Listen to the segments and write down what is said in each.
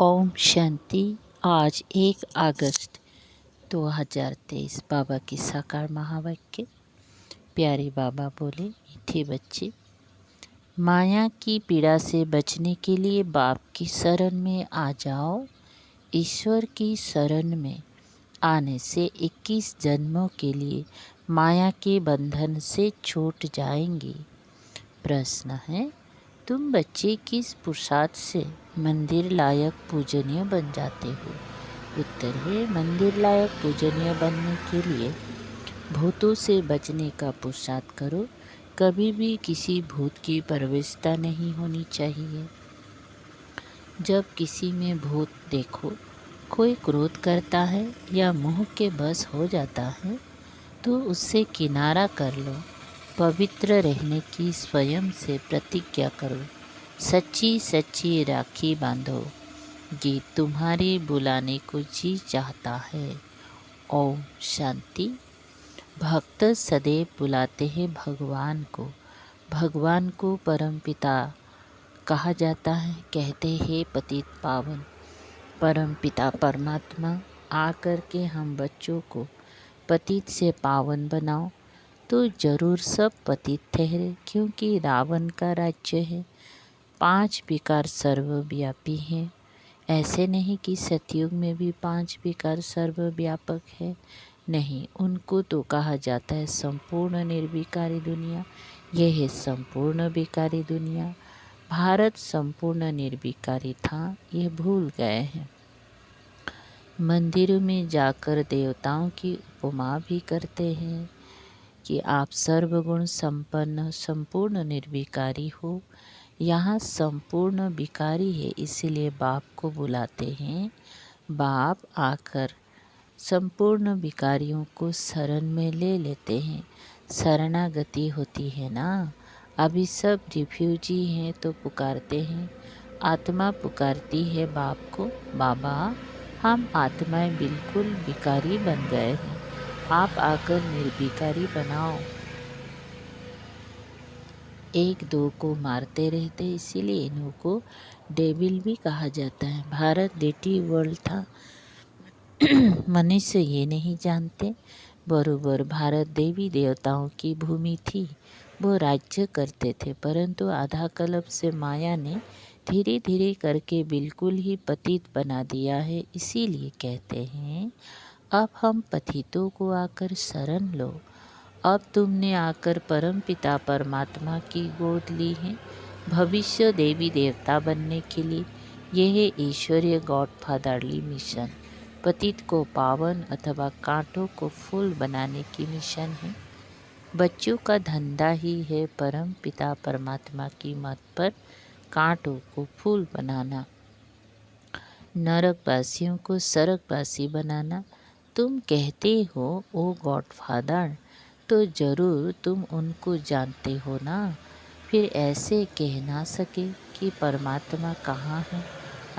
ओम शांति। आज 1 अगस्त 2023 बाबा की साकार महावाक्य। प्यारे बाबा बोले, मीठे बच्चे, माया की पीड़ा से बचने के लिए बाप की शरण में आ जाओ। ईश्वर की शरण में आने से 21 जन्मों के लिए माया के बंधन से छूट जाएंगे। प्रश्न है, तुम बच्चे किस पुरुषार्थ से मंदिर लायक पूजनीय बन जाते हो? उत्तर है, मंदिर लायक पूजनीय बनने के लिए भूतों से बचने का पुरुषार्थ करो। कभी भी किसी भूत की प्रवेशता नहीं होनी चाहिए। जब किसी में भूत देखो, कोई क्रोध करता है या मोह के बस हो जाता है, तो उससे किनारा कर लो। पवित्र रहने की स्वयं से प्रतिज्ञा करो। सच्ची सच्ची राखी बांधो। गीत तुम्हारे बुलाने को जी चाहता है। ओम शांति। भक्त सदैव बुलाते हैं भगवान को। भगवान को परमपिता कहा जाता है। कहते हैं पतित पावन। परमपिता परमात्मा आकर के हम बच्चों को पतित से पावन बनाओ, तो जरूर सब पतित ठहरे, क्योंकि रावण का राज्य है। 5 विकार सर्वव्यापी हैं। ऐसे नहीं कि सतयुग में भी 5 विकार सर्वव्यापक है, नहीं, उनको तो कहा जाता है संपूर्ण निर्विकारी दुनिया। यह है संपूर्ण विकारी दुनिया। भारत संपूर्ण निर्विकारी था, ये भूल गए हैं। मंदिरों में जाकर देवताओं की उपमा भी करते हैं कि आप सर्वगुण संपन्न संपूर्ण निर्विकारी हो। यहाँ संपूर्ण विकारी है, इसीलिए बाप को बुलाते हैं। बाप आकर संपूर्ण विकारियों को शरण में ले लेते हैं। शरणागति होती है ना। अभी सब रिफ्यूजी हैं तो पुकारते हैं। आत्मा पुकारती है बाप को, बाबा हम आत्माएं बिल्कुल विकारी बन गए हैं, आप आकर निर्विकारी बनाओ। 1-2 को मारते रहते, इसीलिए इन्हों को डेविल भी कहा जाता है। भारत डेटी वर्ल्ड था। मनुष्य ये नहीं जानते। बरोबर भारत देवी देवताओं की भूमि थी, वो राज्य करते थे, परंतु आधा कल्प से माया ने धीरे धीरे करके बिल्कुल ही पतित बना दिया है। इसीलिए कहते हैं अब हम पतितों को आकर शरण लो। अब तुमने आकर परम पिता परमात्मा की गोद ली है भविष्य देवी देवता बनने के लिए। यह है ईश्वरीय गॉडफादरली मिशन। पतित को पावन अथवा कांटों को फूल बनाने की मिशन है। बच्चों का धंधा ही है परम पिता परमात्मा की मत पर कांटों को फूल बनाना, नरकवासियों को स्वर्गवासी बनाना। तुम कहते हो ओ गॉडफादर, तो जरूर तुम उनको जानते हो ना। फिर ऐसे कह ना सके कि परमात्मा कहाँ है।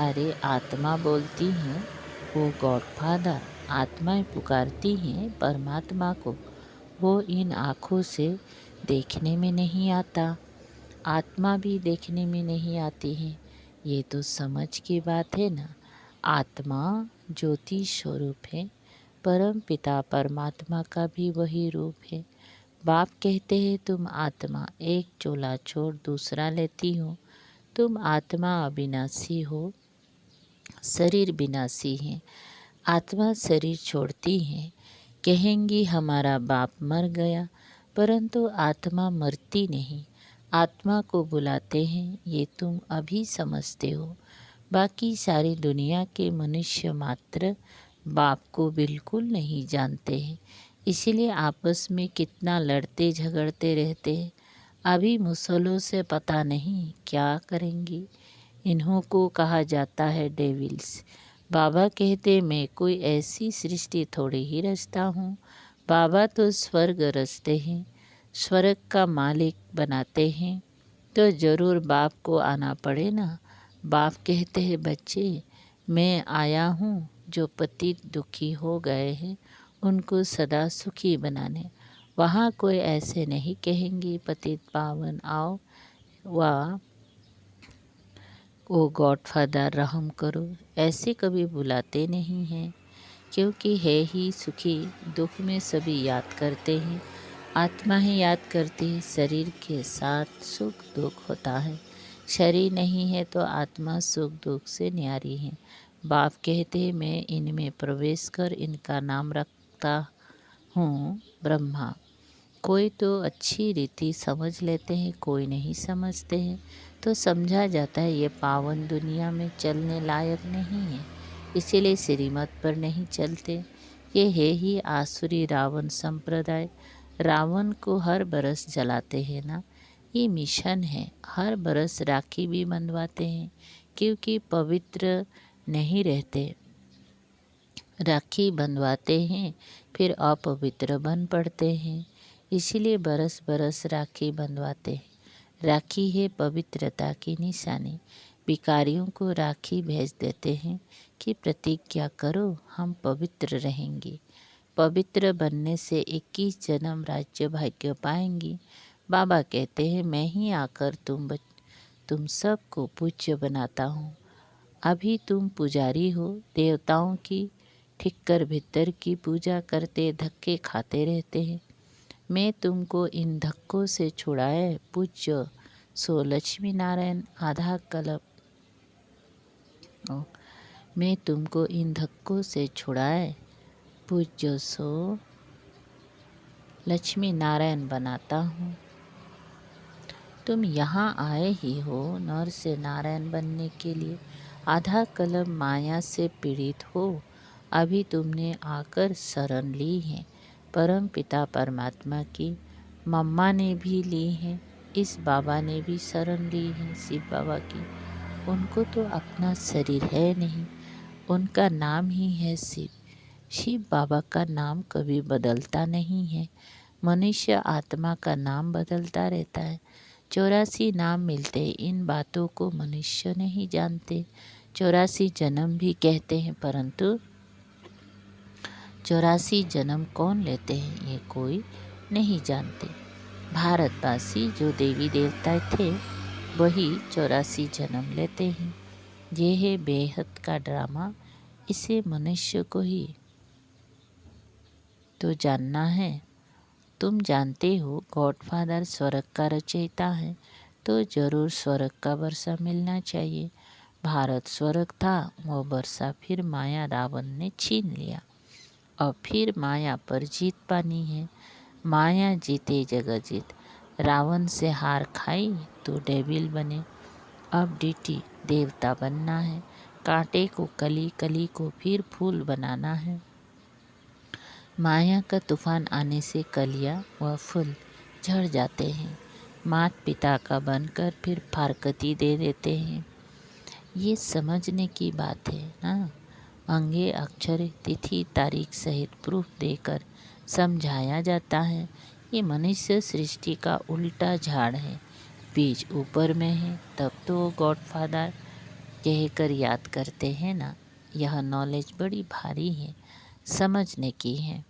अरे आत्मा बोलती हैं वो गॉडफादर, आत्माएं पुकारती हैं परमात्मा को। वो इन आँखों से देखने में नहीं आता, आत्मा भी देखने में नहीं आती है। ये तो समझ की बात है ना। आत्मा ज्योति स्वरूप है, परम पिता परमात्मा का भी वही रूप है। बाप कहते हैं तुम आत्मा एक चोला छोड़ दूसरा लेती हो। तुम आत्मा अविनाशी हो, शरीर विनाशी है। आत्मा शरीर छोड़ती है, कहेंगी हमारा बाप मर गया, परंतु आत्मा मरती नहीं। आत्मा को बुलाते हैं, ये तुम अभी समझते हो। बाकी सारी दुनिया के मनुष्य मात्र बाप को बिल्कुल नहीं जानते हैं, इसलिए आपस में कितना लड़ते झगड़ते रहते हैं। अभी मुसलों से पता नहीं क्या करेंगी। इन्हों को कहा जाता है डेविल्स। बाबा कहते मैं कोई ऐसी सृष्टि थोड़ी ही रचता हूँ। बाबा तो स्वर्ग रचते हैं, स्वर्ग का मालिक बनाते हैं, तो ज़रूर बाप को आना पड़े ना। बाप कहते हैं बच्चे मैं आया हूँ जो पतित दुखी हो गए हैं उनको सदा सुखी बनाने। वहाँ कोई ऐसे नहीं कहेंगे पतित पावन आओ, वह ओ गॉडफादर रहम करो, ऐसे कभी बुलाते नहीं हैं, क्योंकि है ही सुखी, दुख में सभी याद करते हैं। आत्मा ही याद करती है, शरीर के साथ सुख दुख होता है। शरीर नहीं है तो आत्मा सुख दुख से न्यारी है। बाप कहते हैं, मैं इनमें प्रवेश कर इनका नाम रखता हूँ ब्रह्मा। कोई तो अच्छी रीति समझ लेते हैं, कोई नहीं समझते हैं, तो समझा जाता है ये पावन दुनिया में चलने लायक नहीं है, इसीलिए श्रीमत पर नहीं चलते। ये है ही आसुरी रावण संप्रदाय। रावण को हर बरस जलाते हैं ना, ये मिशन है। हर बरस राखी भी बंधवाते हैं, क्योंकि पवित्र नहीं रहते। राखी बंधवाते हैं, फिर अपवित्र बन पड़ते हैं, इसीलिए बरस बरस राखी बंधवाते हैं। राखी है पवित्रता की निशानी। भिखारियों को राखी भेज देते हैं कि प्रतिज्ञा करो, हम पवित्र रहेंगे। पवित्र बनने से 21 जन्म राज्य भाग्य पाएंगी। बाबा कहते हैं, मैं ही आकर तुम सबको पूज्य बनाता हूँ। अभी तुम पुजारी हो, देवताओं की ठिक्कर भित्तर की पूजा करते धक्के खाते रहते हैं। मैं तुमको इन धक्कों से छुड़ाए पूज्य सो लक्ष्मी नारायण आधा कल्प। मैं तुमको इन धक्कों से छुड़ाए पूज्य सो लक्ष्मी नारायण बनाता हूँ। तुम यहाँ आए ही हो नर से नारायण बनने के लिए। आधा कल्प माया से पीड़ित हो, अभी तुमने आकर शरण ली है परम पिता परमात्मा की। मम्मा ने भी ली है, इस बाबा ने भी शरण ली है शिव बाबा की। उनको तो अपना शरीर है नहीं, उनका नाम ही है शिव। शिव बाबा का नाम कभी बदलता नहीं है। मनुष्य आत्मा का नाम बदलता रहता है। 84 नाम मिलते, इन बातों को मनुष्य नहीं जानते। 84 जन्म भी कहते हैं, परंतु 84 जन्म कौन लेते हैं ये कोई नहीं जानते। भारतवासी जो देवी देवता थे वही 84 जन्म लेते हैं। ये है बेहद का ड्रामा, इसे मनुष्य को ही तो जानना है। तुम जानते हो गॉडफादर स्वर्ग का रचयिता है, तो जरूर स्वर्ग का वर्षा मिलना चाहिए। भारत स्वर्ग था, वो वर्षा फिर माया रावण ने छीन लिया। अब फिर माया पर जीत पानी है। माया जीते जगत जीत। रावण से हार खाई तो डेविल बने। अब ड्यूटी देवता बनना है। कांटे को कली, कली को फिर फूल बनाना है। माया का तूफान आने से कलियां व फूल झड़ जाते हैं। माता पिता का बनकर फिर फारकती दे देते हैं। ये समझने की बात है ना। अंगे अक्षर तिथि तारीख सहित प्रूफ देकर समझाया जाता है। ये मनुष्य सृष्टि का उल्टा झाड़ है, बीज ऊपर में है, तब तो वो गॉडफादर कहकर याद करते हैं ना। यह नॉलेज बड़ी भारी है, समझने की है।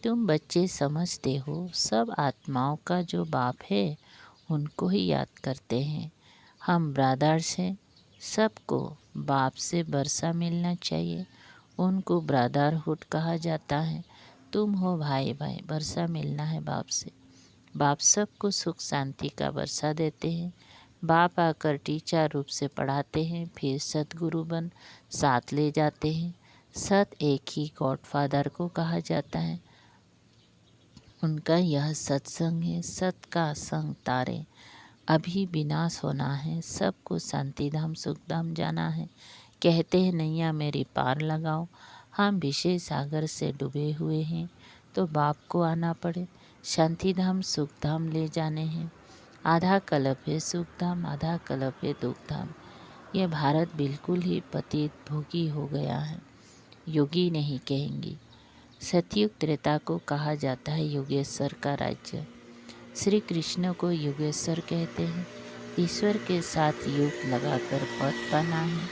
तुम बच्चे समझते हो, सब आत्माओं का जो बाप है उनको ही याद करते हैं। हम ब्रदर्स हैं, सबको बाप से वर्षा मिलना चाहिए, उनको ब्रदरहुड कहा जाता है। तुम हो भाई भाई, वर्षा मिलना है बाप से। बाप सबको सुख शांति का वर्षा देते हैं। बाप आकर टीचर रूप से पढ़ाते हैं, फिर सतगुरु बन साथ ले जाते हैं। सत एक ही गॉडफादर को कहा जाता है। उनका यह सत्संग है, सत का संग तारे। अभी विनाश होना है, सबको शांतिधाम सुखधाम जाना है। कहते हैं नैया मेरी पार लगाओ। हम विषय सागर से डूबे हुए हैं, तो बाप को आना पड़े। शांतिधाम सुखधाम ले जाने हैं। आधा कल्प है सुखधाम, आधा कल्प है दुखधाम। यह भारत बिल्कुल ही पतित भोगी हो गया है, योगी नहीं कहेंगे। सतयुग त्रेता को कहा जाता है योगेश्वर का राज्य। श्री कृष्ण को योगेश्वर कहते हैं। ईश्वर के साथ योग लगाकर पद पाना है,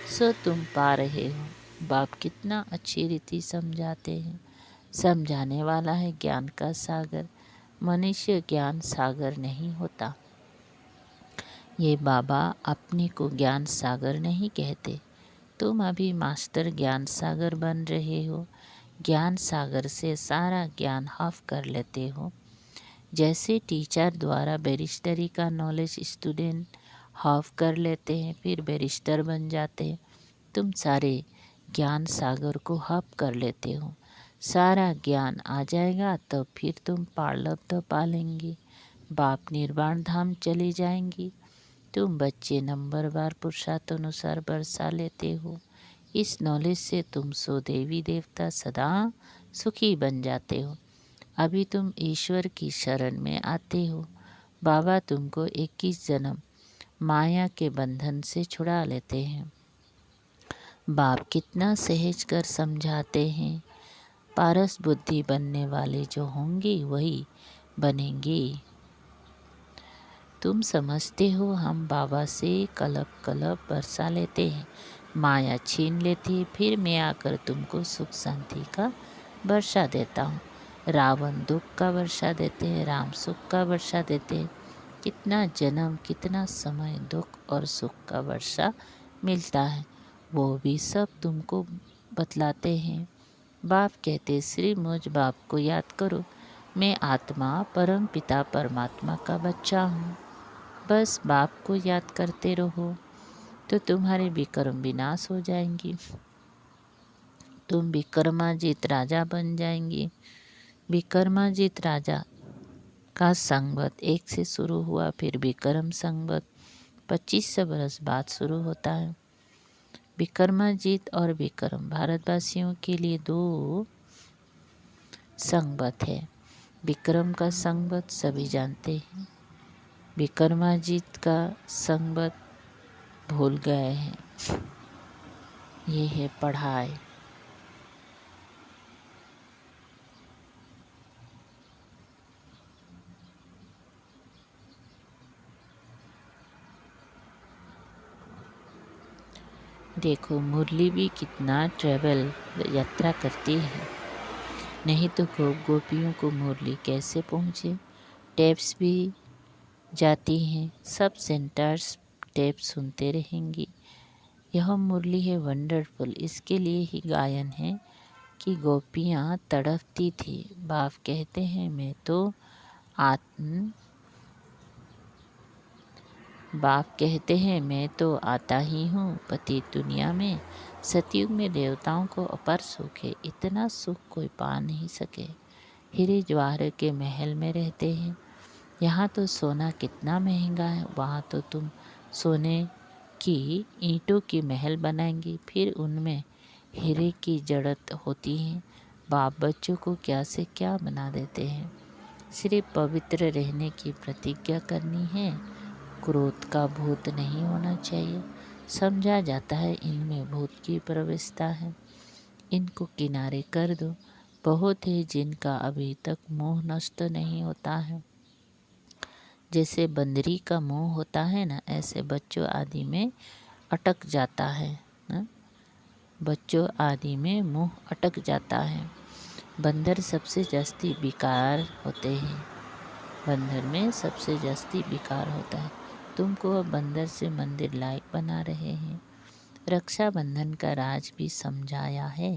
सो तुम पा रहे हो। बाप कितना अच्छी रीति समझाते हैं। समझाने वाला है ज्ञान का सागर। मनुष्य ज्ञान सागर नहीं होता। ये बाबा अपने को ज्ञान सागर नहीं कहते। तुम अभी मास्टर ज्ञान सागर बन रहे हो। ज्ञान सागर से सारा ज्ञान हाफ कर लेते हो। जैसे टीचर द्वारा बैरिस्टरी का नॉलेज स्टूडेंट हाफ कर लेते हैं, फिर बैरिस्टर बन जाते हैं। तुम सारे ज्ञान सागर को हाफ कर लेते हो। सारा ज्ञान आ जाएगा तो फिर तुम पार्लब्ध पालेंगे। बाप निर्वाण धाम चली जाएंगी। तुम बच्चे नंबरवार पुरुषार्थानुसार बरसा लेते हो। इस नॉलेज से तुम सो देवी देवता सदा सुखी बन जाते हो। अभी तुम ईश्वर की शरण में आते हो। बाबा तुमको 21 जन्म माया के बंधन से छुड़ा लेते हैं। बाप कितना सहज कर समझाते हैं। पारस बुद्धि बनने वाले जो होंगे वही बनेंगे। तुम समझते हो हम बाबा से कलप कलप बरसा लेते हैं, माया छीन लेती है, फिर मैं आकर तुमको सुख शांति का वर्षा देता हूँ। रावण दुख का वर्षा देते हैं, राम सुख का वर्षा देते हैं। कितना जन्म कितना समय दुख और सुख का वर्षा मिलता है, वो भी सब तुमको बतलाते हैं। बाप कहते श्री मुझ बाप को याद करो, मैं आत्मा परम पिता परमात्मा का बच्चा हूँ। बस बाप को याद करते रहो तो तुम्हारे विक्रम विनाश हो जाएंगी। तुम विक्रमाजित राजा बन जाएंगी। विक्रमाजित राजा का संवत 1 से शुरू हुआ, फिर विक्रम संवत 2500 बरस बाद शुरू होता है। विक्रमाजित और विक्रम भारतवासियों के लिए 2 संवत है। विक्रम का संवत सभी जानते हैं, विक्रमाजित का संवत भूल गए हैं। ये है पढ़ाई। देखो मुरली भी कितना ट्रेवल यात्रा करती है, नहीं तो गोपियों को मुरली कैसे पहुँचे। टेप्स भी जाती हैं, सब सेंटर्स टेप सुनते रहेंगी। यह मुरली है वंडरफुल। इसके लिए ही गायन है कि गोपियाँ तड़पती थी। बाप कहते हैं मैं तो आता ही हूँ पति दुनिया में। सतयुग में देवताओं को अपार सुख है, इतना सुख कोई पा नहीं सके। हीरे जवाहर के महल में रहते हैं। यहाँ तो सोना कितना महंगा है, वहाँ तो तुम सोने की ईंटों की महल बनाएंगी, फिर उनमें हीरे की जड़त होती है। बाप बच्चों को क्या से क्या बना देते हैं। सिर्फ पवित्र रहने की प्रतिज्ञा करनी है। क्रोध का भूत नहीं होना चाहिए। समझा जाता है इनमें भूत की प्रवेशता है, इनको किनारे कर दो। बहुत है जिनका अभी तक मोह नष्ट नहीं होता है। जैसे बंदरी का मोह होता है ना, ऐसे बच्चों आदि में अटक जाता है ना? बच्चों आदि में मोह अटक जाता है। बंदर सबसे जास्ती विकार होते हैं। बंदर में सबसे जास्ती विकार होता है। तुमको अब बंदर से मंदिर लायक बना रहे हैं। रक्षाबंधन का राज भी समझाया है।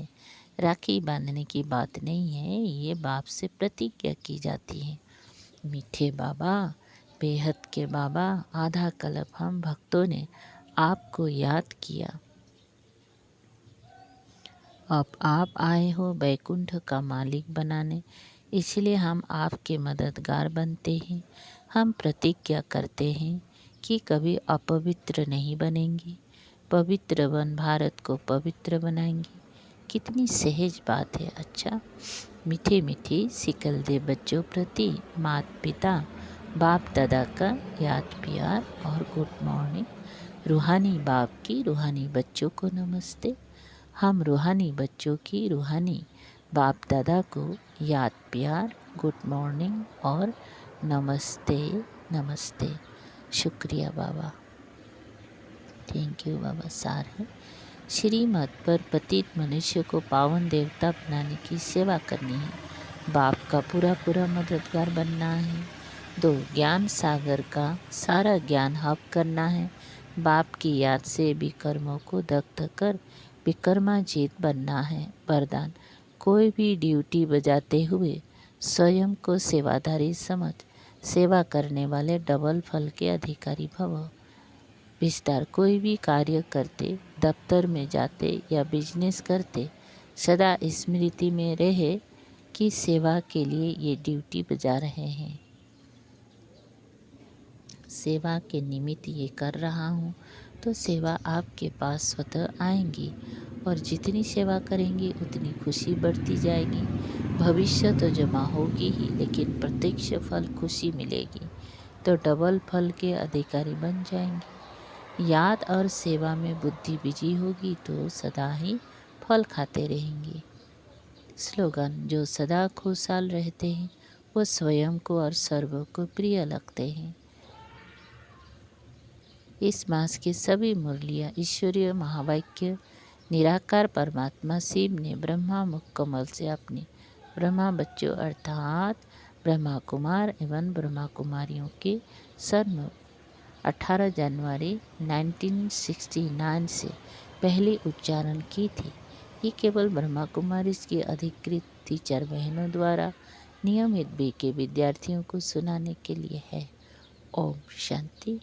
राखी बांधने की बात नहीं है, ये बाप से प्रतिज्ञा की जाती है। मीठे बाबा, बेहद के बाबा, आधा कल्प हम भक्तों ने आपको याद किया। अब आप आए हो बैकुंठ का मालिक बनाने, इसलिए हम आपके मददगार बनते हैं। हम प्रतिज्ञा करते हैं कि कभी अपवित्र नहीं बनेंगे, पवित्र बन भारत को पवित्र बनाएंगे। कितनी सहज बात है। अच्छा, मीठे मीठे सिकल दे बच्चों प्रति माता पिता बाप दादा का याद प्यार और गुड मॉर्निंग। रूहानी बाप की रूहानी बच्चों को नमस्ते। हम रूहानी बच्चों की रूहानी बाप दादा को याद प्यार, गुड मॉर्निंग और नमस्ते नमस्ते। शुक्रिया बाबा, थैंक यू बाबा। सार है श्रीमत पर पतित मनुष्य को पावन देवता बनाने की सेवा करनी है। बाप का पूरा पूरा मददगार बनना है। 2. ज्ञान सागर का सारा ज्ञान हप करना है। बाप की याद से विकर्मों को दग्ध कर विकर्माजीत बनना है। वरदान: कोई भी ड्यूटी बजाते हुए स्वयं को सेवाधारी समझ सेवा करने वाले डबल फल के अधिकारी भव। विस्तार: कोई भी कार्य करते, दफ्तर में जाते या बिजनेस करते, सदा स्मृति में रहे कि सेवा के लिए ये ड्यूटी बजा रहे हैं। सेवा के निमित्त ये कर रहा हूँ, तो सेवा आपके पास स्वतः आएंगी और जितनी सेवा करेंगी उतनी खुशी बढ़ती जाएगी। भविष्य तो जमा होगी ही, लेकिन प्रत्यक्ष फल खुशी मिलेगी, तो डबल फल के अधिकारी बन जाएंगे। याद और सेवा में बुद्धि बिजी होगी तो सदा ही फल खाते रहेंगे। स्लोगन: जो सदा खुशहाल रहते हैं वो स्वयं को और सर्व को प्रिय लगते हैं। इस मास की सभी मुरलियाँ ईश्वरीय महावाक्य निराकार परमात्मा शिव ने ब्रह्मा मुख कमल से अपने ब्रह्मा बच्चों अर्थात ब्रह्मा कुमार एवं ब्रह्मा कुमारियों के सन 18 जनवरी 1969 से पहले उच्चारण की थी। ये केवल ब्रह्मा कुमारी की अधिकृत टीचर बहनों द्वारा नियमित बी के विद्यार्थियों को सुनाने के लिए है। ओम शांति।